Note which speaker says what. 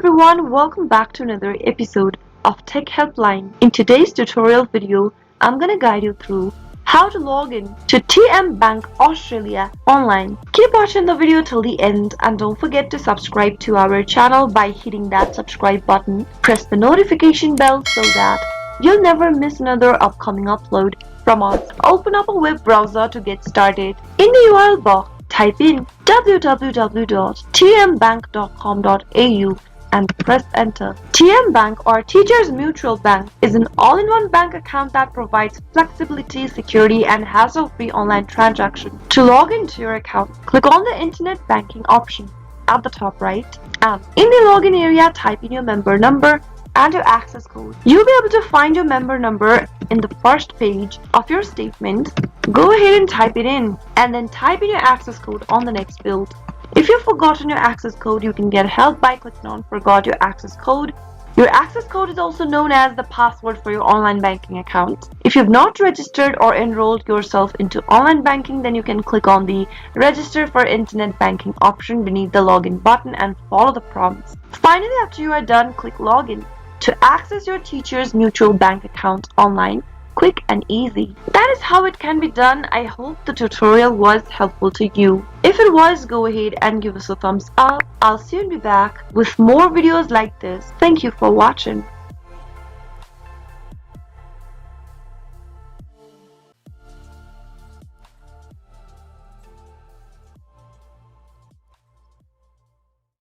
Speaker 1: everyone, welcome back to another episode of Tech Helpline. In today's tutorial video, I'm gonna guide you through how to log in to TM Bank Australia online. Keep watching the video till the end and don't forget to subscribe to our channel by hitting that subscribe button. Press the notification bell so that you'll never miss another upcoming upload from us. Open up a web browser to get started. In the URL box, type in www.tmbank.com.au and press enter. TM Bank or Teachers Mutual Bank is an all-in-one bank account that provides flexibility, security, and hassle-free online transaction. To log into your account, click on the Internet Banking option at the top right, and in the login area, type in your member number and your access code. You'll be able to find your member number in the first page of your statement. Go ahead and type it in, and then type in your access code on the next field. If you've forgotten your access code, you can get help by clicking on Forgot Your Access Code. Your access code is also known as the password for your online banking account. If you've not registered or enrolled yourself into online banking, then you can click on the Register for Internet Banking option beneath the login button and follow the prompts. Finally, after you are done, click Login to access your Teachers Mutual Bank account online, quick and easy. That is how it can be done. I hope the tutorial was helpful to you. If it was, go ahead and give us a thumbs up. I'll soon be back with more videos like this. Thank you for watching.